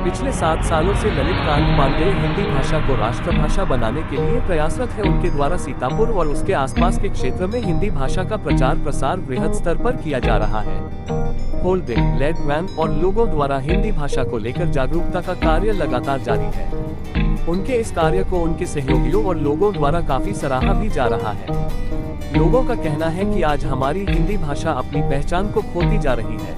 पिछले 7 सालों से ललित कांत पांडेय हिंदी भाषा को राष्ट्रभाषा बनाने के लिए प्रयासरत है। उनके द्वारा सीतापुर और उसके आसपास के क्षेत्र में हिंदी भाषा का प्रचार प्रसार बृहद स्तर पर किया जा रहा है। होल्डिंग, लेड वैन और लोगों द्वारा हिंदी भाषा को लेकर जागरूकता का कार्य लगातार जारी है। उनके इस कार्य को उनके सहयोगियों और लोगों द्वारा काफी सराहा भी जा रहा है। लोगों का कहना है कि आज हमारी हिंदी भाषा अपनी पहचान को खोती जा रही है।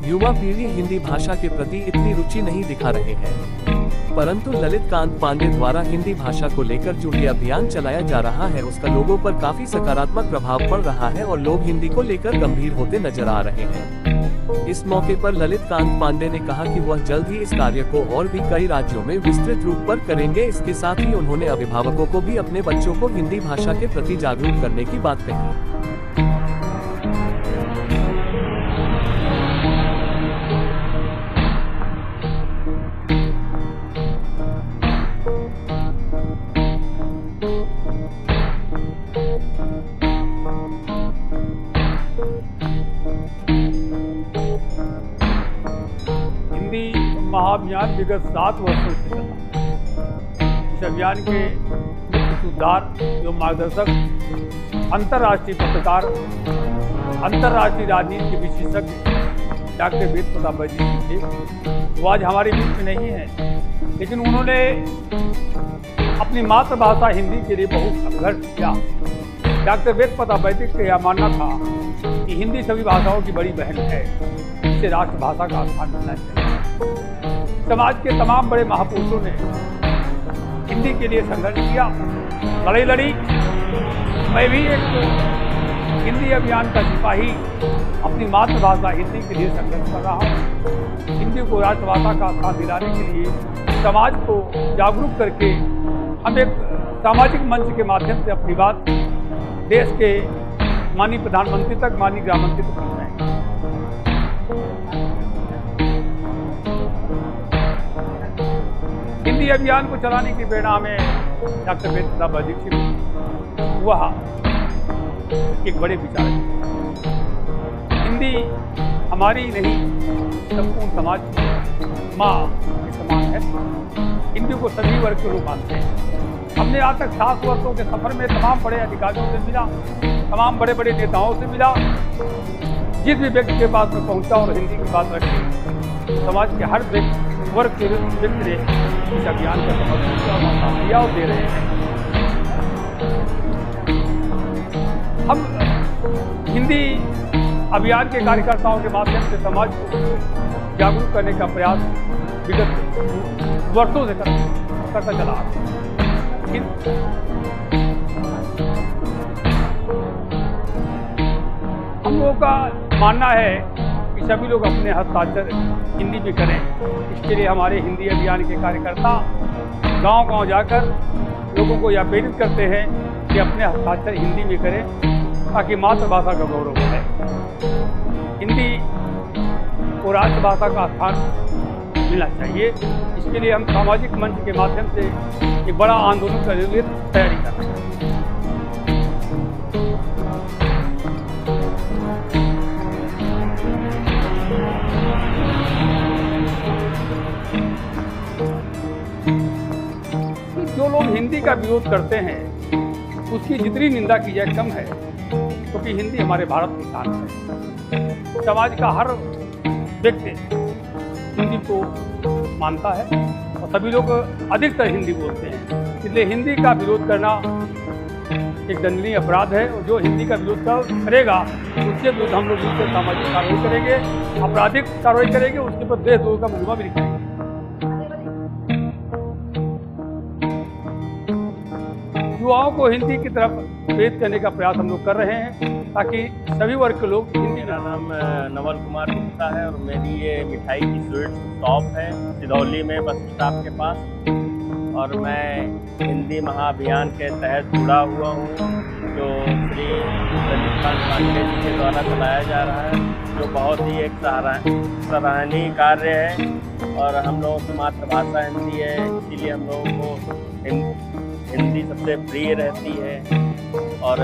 युवा पीढ़ी हिंदी भाषा के प्रति इतनी रुचि नहीं दिखा रहे हैं, परंतु ललित कांत पांडे द्वारा हिंदी भाषा को लेकर जो ये अभियान चलाया जा रहा है उसका लोगों पर काफी सकारात्मक प्रभाव पड़ रहा है और लोग हिंदी को लेकर गंभीर होते नजर आ रहे हैं। इस मौके पर ललित कांत पांडे ने कहा कि वह जल्द ही इस कार्य को और भी कई राज्यों में विस्तृत रूप पर करेंगे। इसके साथ ही उन्होंने अभिभावकों को भी अपने बच्चों को हिंदी भाषा के प्रति जागरूक करने की बात कही। महाअभियान विगत 7 वर्षों से चला। इस अभियान के मुख्य सूत्रधार एवं मार्गदर्शक अंतर्राष्ट्रीय पत्रकार, अंतर्राष्ट्रीय राजनीति के विशेषज्ञ डॉक्टर वेद प्रताप बैदिक जी थे। वो आज हमारे बीच में नहीं है, लेकिन उन्होंने अपनी मातृभाषा हिंदी के लिए बहुत संघर्ष किया। डॉक्टर वेद प्रताप बैदिक का यह मानना था कि हिंदी सभी भाषाओं की बड़ी बहन है, इसे राष्ट्रभाषा का स्थान मिलना चाहिए। समाज के तमाम बड़े महापुरुषों ने हिंदी के लिए संघर्ष किया, लड़ाई लड़ी। मैं भी एक हिंदी अभियान का सिपाही अपनी मातृभाषा हिंदी के लिए संघर्ष कर रहा हूँ। हिंदी को राष्ट्रभाषा का स्थान दिलाने के लिए समाज को जागरूक करके हम एक सामाजिक मंच के माध्यम से अपनी बात देश के माननीय प्रधानमंत्री तक, माननीय गृह मंत्री तक पहुँचाएंगे। हिंदी अभियान को चलाने की प्रेरणा में डॉक्टर वेद प्रताप बैदिक जी वह एक बड़े विचारक। हिंदी हमारी नहीं, संपूर्ण समाज माँ के समान है। हिंदी को सभी वर्ग के लोग मानते हैं। हमने आज तक 7 वर्षों के सफर में तमाम बड़े अधिकारियों से मिला, तमाम बड़े बड़े नेताओं से मिला। जिस भी व्यक्ति के पास में पहुंचा और हिंदी की बात रखी, समाज के हर वर्ग के व्यक्ति ने इस अभियान का समर्थन किया और दे रहे हैं। हम हिंदी अभियान के कार्यकर्ताओं के माध्यम से समाज को जागरूक करने का प्रयास विगत वर्षों से करता चला। लेकिन हम लोगों का मानना है कि सभी लोग अपने हस्ताक्षर हिंदी में करें। इसके लिए हमारे हिंदी अभियान के कार्यकर्ता गांव-गांव जाकर लोगों को यह प्रेरित करते हैं कि अपने हस्ताक्षर हिंदी में करें, ताकि मातृभाषा का गौरव बढ़े। हिंदी को राष्ट्रभाषा का स्थान मिलना चाहिए। इसके लिए हम सामाजिक मंच के माध्यम से एक बड़ा आंदोलन करने के लिए तैयारी कर रहे हैं। जो लोग हिंदी का विरोध करते हैं उसकी जितनी निंदा की जाए कम है, क्योंकि हिंदी हमारे भारत की शान है। समाज का हर व्यक्ति हिंदी को मानता है और सभी लोग अधिकतर हिंदी बोलते हैं। इसलिए हिंदी का विरोध करना एक दंडनीय अपराध है, और जो हिंदी का विरोध करेगा उसके विरुद्ध हम लोग उससे सामाजिक कार्रवाई करेंगे, आपराधिक कार्रवाई करेंगे, उसके ऊपर देशद्रोह का मुकदमा भी लिखेंगे। युवाओं को हिंदी की तरफ प्रेरित करने का प्रयास हम लोग कर रहे हैं, ताकि सभी वर्ग के लोग हिंदी। मेरा नाम नवल कुमार गुप्ता है और मेरी ये मिठाई की स्वीट शॉप है सिधौली में, बस स्टॉप के पास। और मैं हिंदी महाअभियान के तहत जुड़ा हुआ हूँ, जो श्री ललित कांत पांडे जी के द्वारा चलाया जा रहा है, जो बहुत ही एक सराहनीय कार्य है। और हम लोगों की मातृभाषा हिंदी है, इसीलिए हम लोगों को हिंदी सबसे प्रिय रहती है। और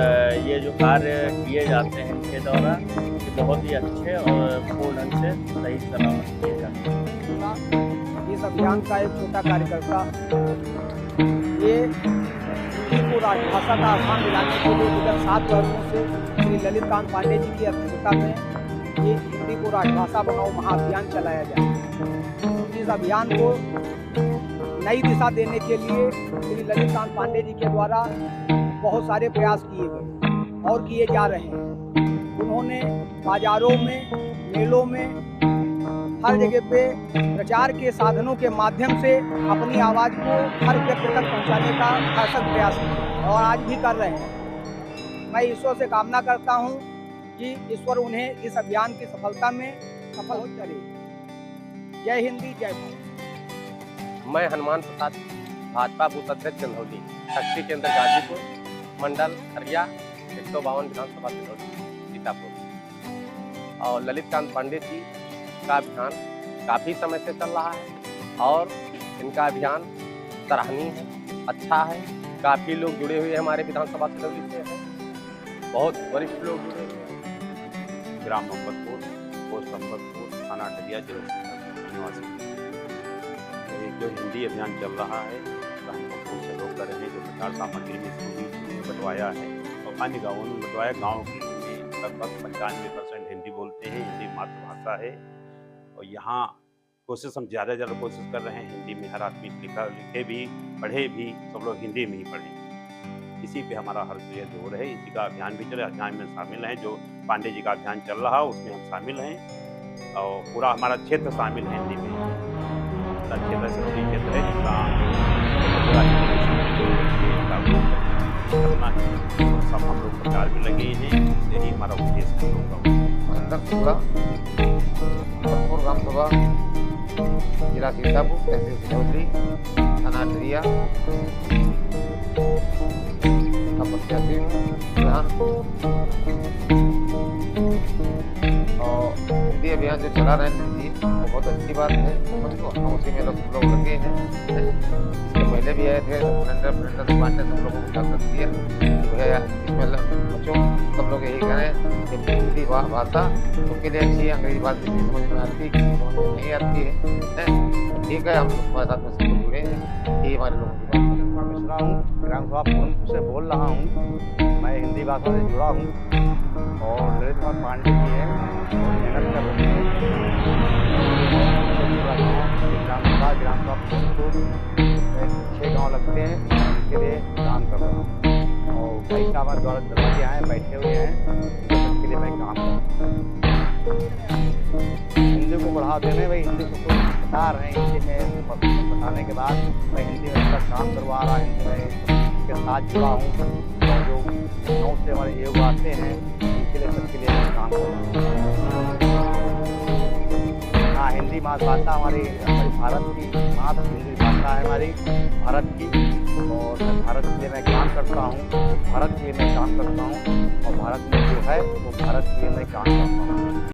ये जो कार्य किए जाते हैं इनके द्वारा, ये बहुत ही अच्छे और पूर्ण ढंग से सही सलामत किए जाते हैं। इस अभियान का एक छोटा कार्यकर्ता। ये हिंदी को राजभाषा का स्थान दिलाने के लिए विगत 7 वर्षों से श्री ललित कांत पांडे जी की अध्यक्षता में ये हिंदी को राजभाषा बनाओ महाअभियान चलाया जाए। इस अभियान को नई दिशा देने के लिए श्री ललित कांत पांडे जी के द्वारा बहुत सारे प्रयास किए गए और किए जा रहे हैं। उन्होंने बाजारों में, मेलों में, हर जगह पे प्रचार के साधनों के माध्यम से अपनी आवाज़ को हर व्यक्ति तक पहुंचाने का भरसक प्रयास किया और आज भी कर रहे हैं। मैं ईश्वर से कामना करता हूं कि ईश्वर उन्हें इस अभियान की सफलता में सफल करे। जय हिंदी, जय भारत। मैं हनुमान प्रसाद, भाजपा बूथ अध्यक्ष चंदौली, शक्ति केंद्र गाजीपुर, मंडल खरिया, 152 विधानसभा सीतापुर। और ललित कांत पांडे जी का अभियान काफ़ी समय से चल रहा है और इनका अभियान सराहनीय है, अच्छा है। काफ़ी लोग जुड़े हुए हैं हमारे विधानसभा सिरौली से हैं, बहुत वरिष्ठ लोग जुड़े हुए हैं। ग्राम मोहम्मदपुर, पोस्ट अहमदपुर, थाना टलिया, जिला निवासी। जो हिंदी अभियान चल रहा है, हम लोग सहयोग कर रहे हैं। जो प्रचार सामग्री में स्कूली बंटवाया है और अन्य गाँवों में बंटवाया। गाँव की लगभग 95% हिंदी बोलते हैं, हिंदी मातृभाषा है। और यहाँ कोशिश हम ज़्यादा कोशिश कर रहे हैं हिंदी में हर आदमी लिखे भी, पढ़े भी, सब लोग हिंदी में ही पढ़ें। इसी पे हमारा हर जोर है। इसी का अभियान भी चले, अभियान में शामिल हैं। जो पांडे जी का अभियान चल रहा है उसमें हम शामिल हैं और पूरा हमारा क्षेत्र शामिल है हिंदी में। हमारा क्षेत्र सिरौली क्षेत्र है जिसका करना है और सब हम लोग प्रचार भी लगे हैं। यही हमारा उद्देश्य है। ग्राम सभा, जिला सीतापुर, तहसील सिरौली, थाना टलिया का प्रत्याशी प्रधान। और हिंदी अभियान जो चला रहे हैं हिंदी, वो बहुत अच्छी बात है। हम उसी में लोग लगे हैं। इससे पहले भी आए थे, सिलेंडर बांटने सब लोगों को जागृत किया। इसमें बच्चों सब लोग यही करें कि हिंदी भाषा उनके लिए अच्छी है। अंग्रेजी बात किसी समझ में आती है, नहीं आती है। ठीक है, हम लोग साथ में सब लोग जुड़े हैं। ये हमारे लोगों की बात है। मैं मिश्रा हूँ, ग्राम सभा पूर्णपुर से बोल रहा हूँ। मैं हिंदी भाषा से जुड़ा हूँ और ललित कांत पांडे जी है मेहनत कर रहे हैं। ग्राम सभा पूर्णपुर 6 गाँव लगते हैं, उनके लिए काम कर रहा हूँ। और भाई साहब हमारे द्वारा दरवाजे आए बैठे हुए हैं, उसके लिए मैं काम कर रहा हूँ। हिंदी को बढ़ा देने, भाई हिंदी को कोई बता रहे हैं, हिंदी में बताने के बाद मैं हिंदी में इसका काम करवा रहा, हिंदी में के साथ जुड़ा हूँ। और जो गाँव से हमारे योग आते हैं उनके लिए सबके लिए मैं काम कर रहा हूँ। हाँ, हिंदी मातृभाषा हमारी भारत की मातृ हिंदी भाषा है हमारी भारत की। और मैं भारत के लिए मैं काम करता हूँ, भारत के लिए मैं काम करता हूँ और भारत में जो है वो भारत के लिए मैं काम करता हूँ।